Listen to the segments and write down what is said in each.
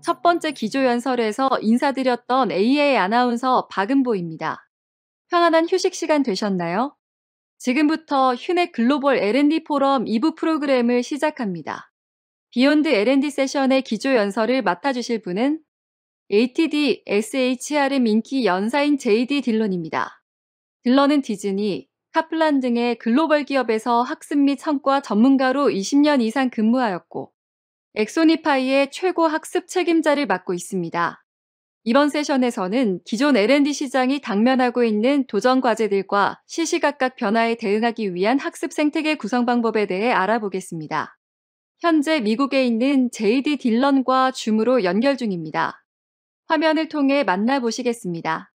첫 번째 기조연설에서 인사드렸던 AA 아나운서 박은보입니다. 편안한 휴식 시간 되셨나요? 지금부터 휴넷 글로벌 L&D 포럼 2부 프로그램을 시작합니다. 비욘드 L&D 세션의 기조연설을 맡아주실 분은 ATD SHRM 인기 연사인 JD 딜런입니다. 딜런은 디즈니, 카플란 등의 글로벌 기업에서 학습 및 성과 전문가로 20년 이상 근무하였고 엑소니파이의 최고 학습 책임자를 맡고 있습니다. 이번 세션에서는 기존 L&D 시장이 당면하고 있는 도전 과제들과 시시각각 변화에 대응하기 위한 학습 생태계 구성 방법에 대해 알아보겠습니다. 현재 미국에 있는 JD 딜런과 줌으로 연결 중입니다. 화면을 통해 만나보시겠습니다.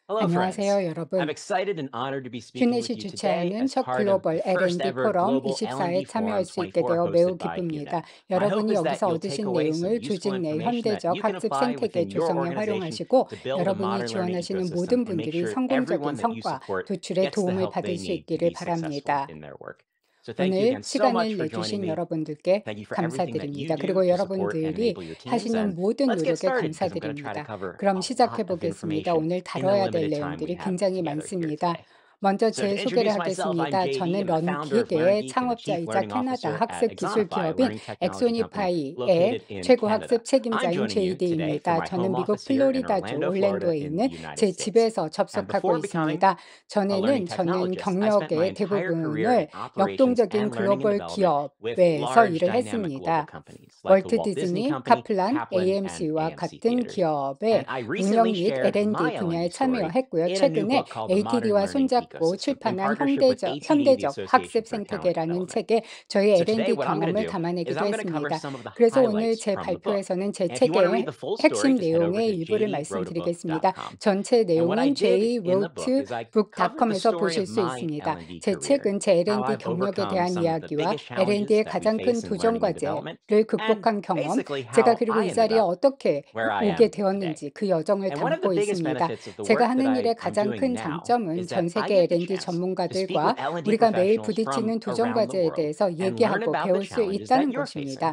Hello, friends. 안녕하세요, I'm 여러분. excited and honored to be speaking with 휴넷이 you today 주최하는 as 첫 part of 글로벌 the first L&D ever 포럼 Global 24에 L&D 참여할 Forum 수 있게 24 되어 매우 hosted by UNET. 기쁩니다. My hope 여러분이 is that 여기서 you'll take 얻으신 away some 내용을 useful 조직 내 information that 현대적 you can 학습 apply 생태계 within your 조성에 organization 활용하시고 to build a 여러분이 modern learning 지원하시는 ecosystem 모든 and make 분들이 sure 성공적인 everyone that you 성과, support 도출에 gets the 도움을 help 받을 they 수 need to 있기를 be successful 바랍니다. in their work. So thank you 오늘 again so much 시간을 for joining 내주신 me. 여러분들께 Thank you for everything that you 감사드립니다. do 그리고 to support and 여러분들이 enable your teams. 하시는 And 모든 let's get 노력에 started because I'm going to try to 감사드립니다. cover 그럼 a 시작해 lot of 보겠습니다. information 오늘 in the 다뤄야 될 limited time we 내용들이 have 굉장히 together here 많습니다. today. 먼저 So to 제 소개를 introduce myself, I'm 하겠습니다. JD. 저는 I'm the founder of 런기계의 LearnGeek and the Chief 창업자이자 Learning 캐나다 Officer at 학습 기술 Exonify, a 기업인 learning technology company 엑소니파이의 located in 최고 Canada. 학습 I'm 책임자인 joining you today from JD입니다. my 저는 home 미국 office here in 플로리다주 Orlando, Florida, 올랜도에 in 있는 the United 제 States. 집에서 And 접속하고 before becoming 있습니다. a learning 저는 technologist, I spent my 경력의 entire career 대부분을 in operations 역동적인 and learning and 글로벌 development with 기업에서 large 일을 dynamic global 했습니다. companies like the 월트 Walt Disney 디즈니, Company, 카플란, Kaplan, and AMC와 AMC 같은 Theaters. 기업의 And I 운영 recently 및 shared L&D my 분야에 L&D story 참여했고요. in a new 최근에 book called The Modern ATD와 Learning 손잡고 Ecosystem in 출판한 partnership with ATD, the 현대적 Association 학습 for Talent 생태계라는 Development. 책에 저희 So today L&D what I'm going 경험을 to do is 담아내기도 I'm going to cover 했습니다. some of the 그래서 오늘 highlights 제 from the book. 발표에서는 제 And if you want to read 책의 the full story, 핵심 just head over 내용의 to 일부를 말씀드리겠습니다. jdwroteabook.com. 전체 And what I 내용은 did in the book is I covered the jwrotebook.com에서 story 보실 of 수 my 있습니다. L&D 제 career, 책은 제 how L&D I've 경력에 overcome 대한 some of the 이야기와 biggest challenges L&D의 that we 가장 큰 face in 도전 learning and development, 과제를 and 극복한 경험, basically 제가 how 그리고 I 이 ended 자리에 up 어떻게 where I 오게 am today. 되었는지 그 여정을 And one of the 담고 biggest 있습니다. benefits of the 제가 work that 하는 일의 I'm 가장 doing 큰 now 장점은 is 전 that I 세계 get the L&D chance to speak with 전문가들과 L&D 우리가 매일 professionals 부딪히는 from 도전 around the 과제에 world 대해서 and learn 얘기하고 about the 배울 수 challenges that 있다는 you're facing 것입니다.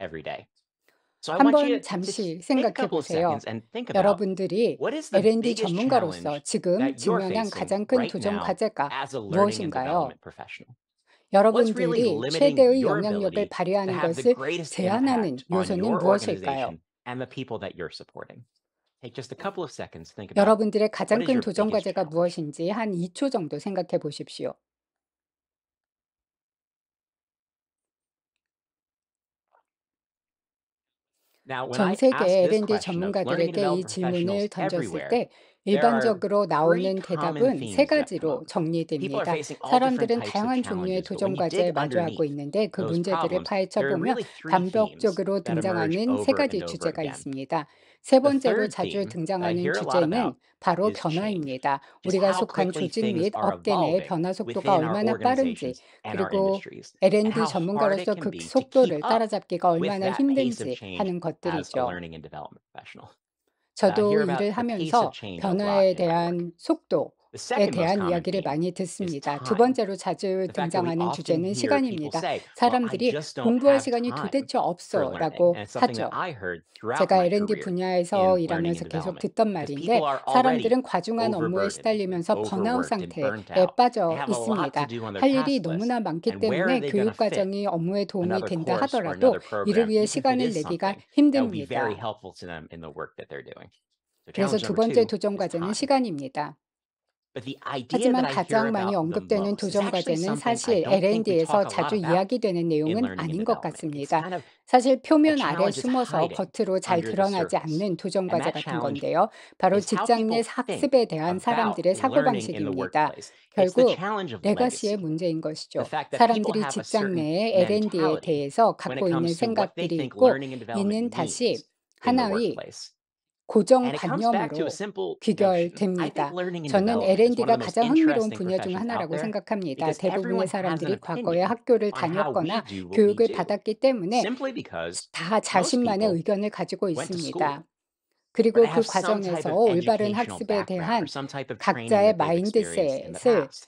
every day. So I want you 한번 to 잠시 just take a 생각해 couple of 보세요. seconds and think about 여러분들이 what is the L&D biggest 전문가로서 challenge 지금 that you're 직면한 facing 가장 큰 right 도전 now 과제가 as a learning and 무엇인가요? development professional? What's really 여러분들이 limiting 최대의 your 영향력을 ability to 발휘하는 have the 것을 greatest 제한하는 impact on 요소는 your 무엇일까요? organization and the people that you're supporting? Take just a couple of seconds, think about 여러분들의 what 가장 is 큰 your 도전 biggest 과제가 challenge? 무엇인지 한 2초 정도 생각해 보십시오. Now, when 전 I 세계 ask this L&D question of learning and 전문가들에게 이 development 질문을 professionals 던졌을 everywhere, 때 there are 일반적으로 three 나오는 common 대답은 세 themes that come 가지로 up. People are 정리됩니다. facing all different 사람들은 types of 다양한 종류의 challenges, but 도전 when you dig 과제에 마주하고 underneath 있는데 그 those 문제들을 problems, 파헤쳐 there are 보면 really three themes 반복적으로 that emerge 등장하는 세 over 가지 and over 주제가 again. 있습니다. 세 The 번째로 third 자주 theme that I 등장하는 hear a lot 주제는 about 바로 is change. 변화입니다. Just 우리가 how 속한 quickly 조직 things 및 are 업계 내의 evolving 변화 속도가 within our 얼마나 빠른지, organizations and our 그리고 industries, and L&D how hard it 전문가로서 can 그 be to keep 속도를 up 따라잡기가 with 얼마나 that pace of 힘든지 change 하는 as a 것들이죠. learning and development professional. I 저도 hear 일을 about the pace of 하면서 change a lot 변화에 in my work. 대한 속도에 The second most 대한 common 이야기를 theme 많이 is 듣습니다. 두 time. 번째로 자주 The fact that we 등장하는 often 주제는 hear people 시간입니다. say, well, I 사람들이 just don't 공부할 have 시간이 time 도대체 for 없어 learning. 라고 And it's something that 하죠. I heard throughout 제가 my L&D career 분야에서 in learning 일하면서 and 계속 development. 듣던 Because 말인데 people are already 사람들은 과중한 업무에 overburdened, 시달리면서 번아웃 overworked, and 상태에 burnt out. 빠져 They have a lot 있습니다. to do on their 할 일이 task list. 너무나 많기 And where are 때문에 they 교육 going to fit 과정이 업무에 도움이 another 된다 course or 하더라도 another 이를 program, 위해 even if it 시간을 is 내기가 something that would be very 힘듭니다. helpful to them in the work that they're doing? So 그래서 challenge 두 number 번째 two 도전 is 과제는 time. 시간입니다. But the idea 하지만 that I hear 가장 많이 about the 언급되는 most is 도전 actually 과제는 something I 사실 don't think we L&D에서 talk a lot 자주 about 이야기되는 in 내용은 learning and 아닌 것 development. It's 같습니다. kind of 사실 a 표면 아래 challenge is 숨어서 hiding 겉으로 잘 under the 드러나지 surface. 않는 도전 And 과제 that 같은 challenge 건데요. 바로 is how 직장 내 people think 학습에 대한 about 사람들의 learning in the 사고방식입니다. workplace. It's the 결국 challenge of 레거시의 legacy. 문제인 The 것이죠. fact that people 사람들이 have a 직장 certain 내에 L&D에 mentality 대해서 when 갖고 it 있는 comes to what they 생각들이 think 있고 learning and 이는 development 다시 means in the 하나의 workplace. 고정관념으로 And it comes back to a simple notion. I think 귀결됩니다. learning and 저는 development is one of L&D가 the most 가장 흥미로운 interesting 분야 중 professions out 하나라고 there 생각합니다. because everyone 대부분의 has an 사람들이 과거에 opinion 학교를 on how we 다녔거나 do what we 교육을 do 받았기 때문에 simply because 다 most 자신만의 people 의견을 가지고 went to school 있습니다. or 그리고 they 그 have some type 과정에서 of 올바른 educational 학습에 background or 대한 some type of training 각자의 that they've experienced in the 마인드셋을 past.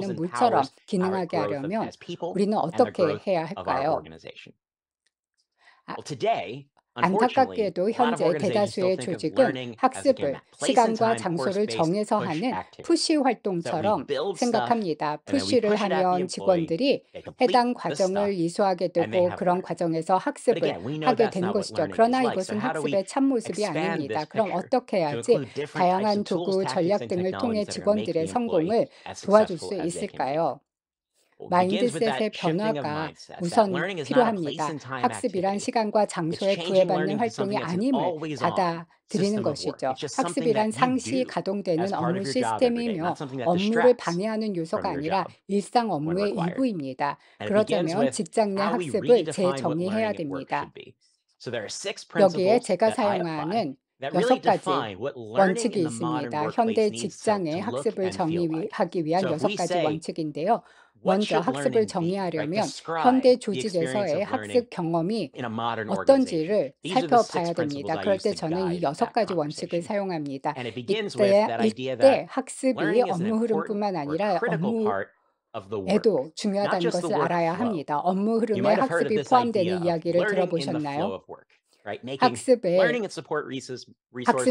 생산하는 and 물처럼 powers our 기능하게 growth 하려면 as people 우리는 and the 어떻게 growth 해야 of our 할까요? organization. 아, Well, today, 안타깝게도 현재 대다수의 조직은 학습을 시간과 장소를 정해서 하는 푸시 활동처럼 생각합니다. 푸시를 하면 직원들이 해당 과정을 이수하게 되고 그런 과정에서 학습을 하게 되는 것이죠. 그러나 이것은 학습의 참모습이 아닙니다. 그럼 어떻게 해야지 다양한 도구, 전략 등을 통해 직원들의 성공을 도와줄 수 있을까요? 마인드셋의 변화가 우선 필요합니다. 학습이란 시간과 장소에 구애받는 활동이 아님을 받아들이는 것이죠. 학습이란 상시 가동되는 업무 시스템이며 업무를 방해하는 요소가 아니라 일상 업무의 일부입니다. 그러려면 직장 내 학습을 재정의해야 됩니다. 여기에 제가 사용하는 6가지 원칙이 있습니다. 현대 직장의 학습을 정의하기 위한 6가지 원칙인데요. 먼저 학습을 정의하려면 현대 조직에서의 학습 경험이 어떤지를 살펴봐야 됩니다. 그럴 때 저는 이 6가지 원칙을 사용합니다. 이때 학습이 업무 흐름뿐만 아니라 업무에도 중요하다는 것을 알아야 합니다. 업무 흐름에 학습이 포함되는 이야기를 들어보셨나요? 학습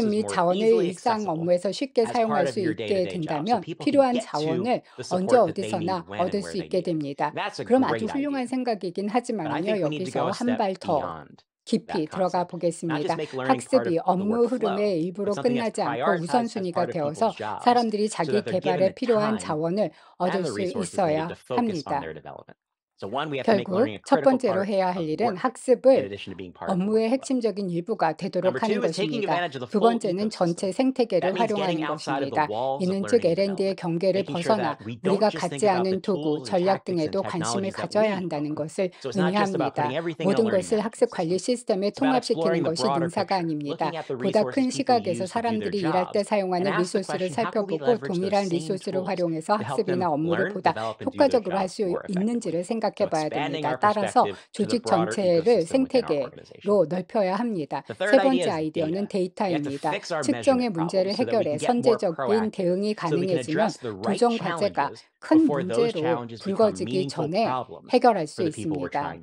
및 자원을 일상 업무에서 쉽게 사용할 수 있게 된다면 필요한 자원을 언제 어디서나 얻을 수 있게 됩니다. 그럼 아주 훌륭한 생각이긴 하지만요. 여기서 한 발 더 깊이 들어가 보겠습니다. 학습이 업무 흐름의 일부로 끝나지 않고 우선순위가 되어서 사람들이 자기 개발에 필요한 자원을 얻을 수 있어야 합니다. 결국 첫 번째로 해야 할 일은 학습을 업무의 핵심적인 일부가 되도록 하는 것입니다. 두 번째는 전체 생태계를 활용하는 것입니다. 이는 즉 L&D의 경계를 벗어나 우리가 갖지 않은 도구, 전략 등에도 관심을 가져야 한다는 것을 의미합니다. 모든 것을 학습 관리 시스템에 통합시키는 것이 능사가 아닙니다. 보다 큰 시각에서 사람들이 일할 때 사용하는 리소스를 살펴보고 동일한 리소스를 활용해서 학습이나 업무를 보다 효과적으로 할 수 있는지를 생각해 봐야 됩니다. 따라서 조직 전체를 생태계로 넓혀야 합니다. 세 번째 아이디어는 데이터입니다. 측정의 문제를 해결해 선제적인 대응이 가능해지면 도전 과제가 큰 문제로 불거지기 전에 해결할 수 있습니다.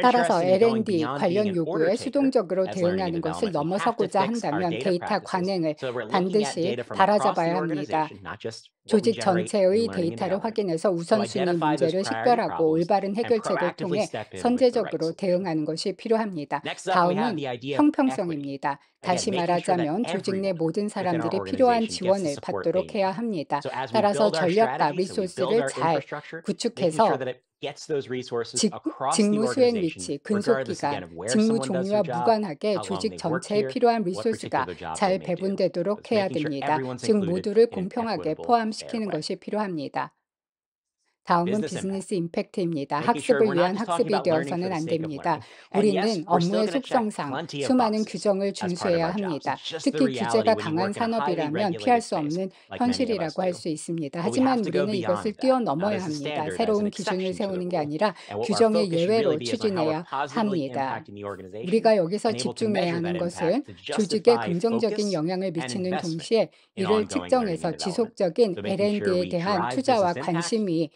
따라서 L&D 관련 요구에 수동적으로 대응하는 것을 넘어서고자 한다면 데이터 관행을 반드시 따라잡아야 합니다. 조직 전체의 데이터를 확인해서 우선순위 문제를 식별하고 올바른 해결책을 통해 선제적으로 대응하는 것이 필요합니다. 다음은 형평성입니다. 다시 말하자면 조직 내 모든 사람들이 필요한 지원을 받도록 해야 합니다. 따라서 전략과 리소스를 잘 구축해서 직무 수행 위치, 근속기간, 직무 종류와 무관하게 조직 전체에 필요한 리소스가 잘 배분되도록 해야 됩니다. 즉 모두를 공평하게 포함시키는 것이 필요합니다. 다음은 비즈니스 임팩트입니다. 학습을 위한 학습이 되어서는 안 됩니다. 우리는 업무의 속성상 수많은 규정을 준수해야 합니다. 특히 규제가 강한 산업이라면 피할 수 없는 현실이라고 할 수 있습니다. 하지만 우리는 이것을 뛰어넘어야 합니다. 새로운 기준을 세우는 게 아니라 규정의 예외로 추진해야 합니다. 우리가 여기서 집중해야 하는 것은 조직에 긍정적인 영향을 미치는 동시에 이를 측정해서 지속적인 L&D에 대한 투자와 관심이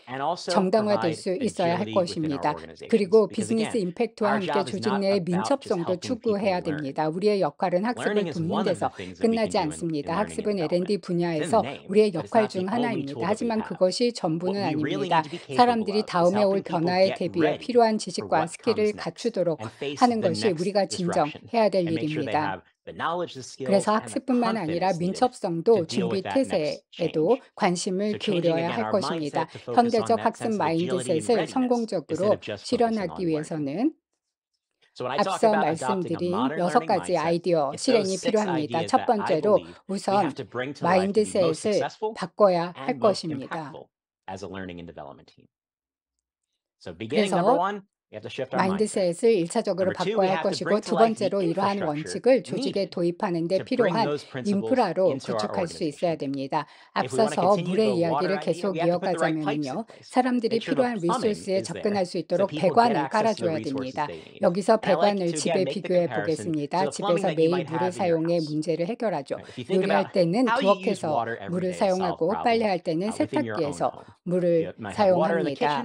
정당화될 수 있어야 할 것입니다. 그리고 비즈니스 임팩트와 함께 조직 내의 민첩성도 추구해야 됩니다. 우리의 역할은 학습을 돕는 데서 끝나지 않습니다. 학습은 L&D 분야에서 우리의 역할 중 하나입니다. 하지만 그것이 전부는 아닙니다. 사람들이 다음에 올 변화에 대비해 필요한 지식과 스킬을 갖추도록 하는 것이 우리가 진정 해야 될 일입니다. 그래서 학습뿐만 아니라 민첩성도 준비 태세에도 관심을 기울여야 할 것입니다. 현대적 학습 마인드셋을 성공적으로 실현하기 위해서는 앞서 말씀드린 6가지 아이디어 실행이 필요합니다. 첫 번째로 우선 마인드셋을 바꿔야 할 것입니다. 그래서 마인드셋을 1차적으로 바꿔야 할 것이고 두 번째로 이러한 원칙을 조직에 도입하는 데 필요한 인프라로 구축할 수 있어야 됩니다. 앞서서 물의 이야기를 계속 이어가자면요. 사람들이 필요한 리소스에 접근할 수 있도록 배관을 깔아줘야 됩니다. 여기서 배관을 집에 비교해 보겠습니다. 집에서 매일 물을 사용해 문제를 해결하죠. 요리할 때는 부엌에서 물을 사용하고 빨래할 때는 세탁기에서 물을 사용합니다.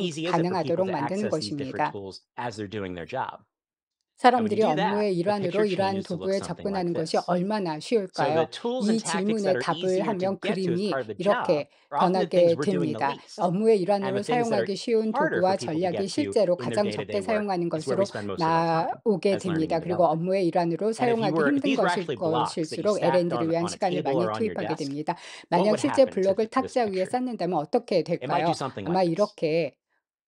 easy is it for people 가능하도록 to 만드는 access these different 것입니다. tools as they're doing their job? And when you 사람들이 do that, 업무의 the 일환으로 picture 이러한 changes to look 도구에 something like 접근하는 것이 this. 얼마나 So the 쉬울까요? tools and 이 tactics 질문에 that are 답을 easier to 하면 get to as 그림이 part of the job 이렇게 are often the 변하게 things we're doing the 됩니다. least. 업무의 And 일환으로 the things that are 사용하기 쉬운 harder 도구와 for people to 전략이 get to 실제로 in their 가장 day-to-day 적게 work 사용하는 is where we 것으로 spend most of our time 나오게 as learning 됩니다. and 그리고 development. 업무의 일환으로 And if you 사용하기 were, if 힘든 these were 것일 actually blocks that you 것일수록 stacked L&D를 위한 on a 시간을 table 많이 or on your 투입하게 desk, 됩니다. what 만약 would 실제 happen to 블록을 this 탁자 위에 picture? 쌓는다면 어떻게 It might do 될까요? something 아마 like this. 이렇게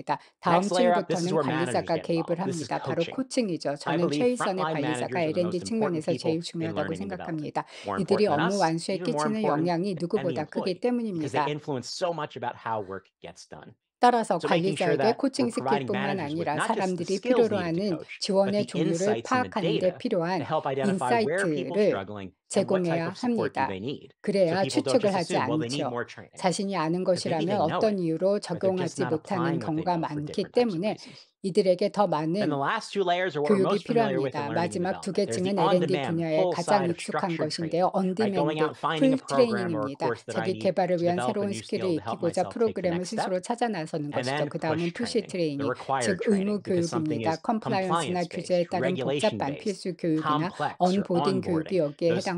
필요합니다. 다음 Next layer up, this is 층부터는 where managers 관리자가 get 개입을 involved. This is 합니다. 바로 coaching. 코칭이죠. I 저는 believe 최일선의 frontline 관리자가 managers are the L&D most important 측면에서 people 제일 in 중요하다고 learning and development. 생각합니다. More 이들이 important than 업무 us, 완수에 even more 끼치는 important 영향이 than the 누구보다 크기 employee, because they 때문입니다. influence so much about how work gets done. 따라서 So making sure 관리자에게 that we're 코칭 providing 스킬뿐만 managers with 아니라 not just the 사람들이 skills 필요로 needed to 하는 coach, but 지원의 the 종류를 insights and the 파악하는 데 data 필요한 to help identify where are people 인사이트를 struggling and what type 제공해야 of support do 합니다. they need. So 그래야 people don't 추측을 just 하지 assume, well, they need 않죠. more training. 자신이 아는 Because maybe 것이라면 they know 어떤 it, 이유로 but they're just 적용하지 not 못하는 applying what they 경우가 know for 많기 different types of 때문에 reasons. 이들에게 더 Then the 많은 last two layers are what we're 교육이 most familiar with in 필요합니다. learning and 마지막 두 development. There's 계층은 the L&D on-demand, 분야에 pull 가장 side of 익숙한 structured 것인데요. training. Right? Going 온디맨드, out and finding a 풀 program or a 트레이닝입니다. course that I 자기 need 개발을 to 위한 develop a 새로운 new 스킬을 skill to help 익히고자 myself take the 프로그램을 next step. 스스로 찾아 나서는 And 것이죠. then 그 다음은 push 푸시 training, the 트레이닝, required 즉 의무 training, because something 교육입니다. is 컴플라이언스나 규제에 compliance-based, 따른 복잡한 regulation-based, 필수 교육이나 complex or 언보딩 교육이 onboarding. 여기에 Those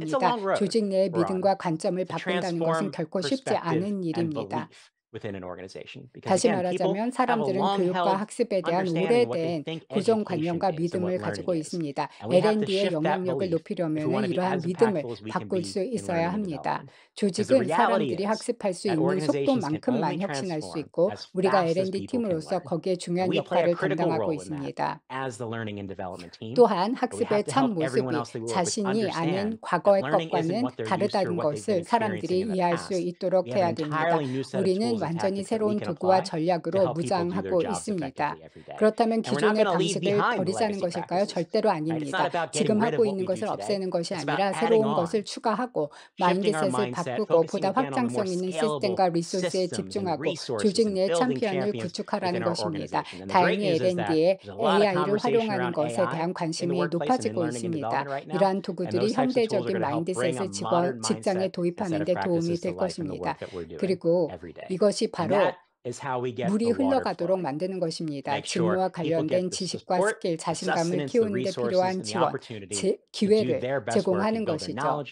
것입니다. long road 조직 내의 we're on 믿음과 관점을 to 바꾼다는 것은 transform 결코 쉽지 perspective 않은 and 일입니다. belief within an organization. Because 다시 again, people 말하자면 have a 사람들은 교육과 long-held 학습에 대한 understanding of what they 오래된 think 고정관념과 education is and what 믿음을 가지고 learning is. 있습니다. And we have to L&D의 shift that 영향력을 belief if we 높이려면 want to be 이러한 as 믿음을 impactful as we can 바꿀 be 수 in 있어야 learning and 합니다. development. Because the 조직은 reality 사람들이 is 학습할 수 that 있는 organizations can 속도만큼만 only 혁신할 수 transform 있고 as 우리가 fast as L&D people can 팀으로서 learn. 거기에 And 중요한 we play a 역할을 critical 담당하고 role in that 있습니다. as the learning and development team. 또한 But we have 학습의 to 참 help everyone 모습이 else we work with 자신이 아는 understand that 과거의 learning isn't 것과는 what they're used to or 다르다는 what they've been 것을 사람들이 experiencing in the 이해할 수 past. 있도록 We have 해야 an 됩니다. entirely new set of 우리는 tools and 완전히 새로운 도구와 전략으로 무장하고 있습니다. 그렇다면 기존의 방식을 버리자는 것일까요? 절대로 아닙니다. 지금 하고 있는 것을 없애는 것이 아니라 새로운 것을 추가하고 마인드셋을 바꾸고 보다 확장성 있는 시스템과 리소스에 집중하고 조직 내 챔피언을 구축하라는 것입니다. 다행히 L&D에 AI를 활용하는 것에 대한 관심이 높아지고 있습니다. 이러한 도구들이 현대적인 마인드셋을 직장에 도입하는 데 도움이 될 것입니다. 그리고 이것이 바로 물이 흘러가도록 만드는 것입니다. 직무와 관련된 지식과 스킬, 자신감을 키우는 데 필요한 지원, 기회를 제공하는 것이죠.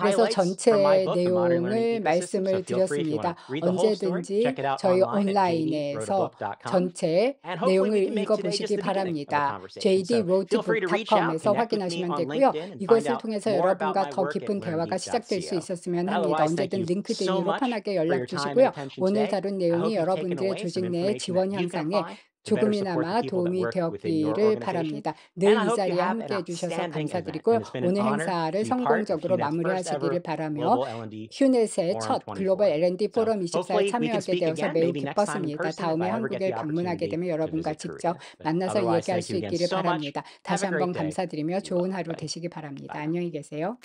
그래서 전체 내용을 말씀을 드렸습니다. 언제든지 저희 온라인에서 전체 내용을 읽어보시기 바랍니다. jdroadbook.com에서 확인하시면 되고요. 이것을 통해서 여러분과 더 깊은 대화가 시작될 수 있었으면 합니다. 언제든 링크드인으로 편하게 연락 주시고요. 오늘 다룬 내용이 여러분들의 조직 내 지원 향상에 조금이나마 도움이 되었기를 바랍니다. 늘 이 자리에 함께해 주셔서 감사드리고요. 오늘 행사를 성공적으로 마무리하시기를 바라며 휴넷의 첫 글로벌 L&D 포럼 24에 참여하게 되어서 매우 기뻤습니다. 다음에 한국에 방문하게 되면 여러분과 직접 만나서 이야기할 수 있기를 바랍니다. 다시 한번 감사드리며 좋은 하루 되시기 바랍니다. 안녕히 계세요.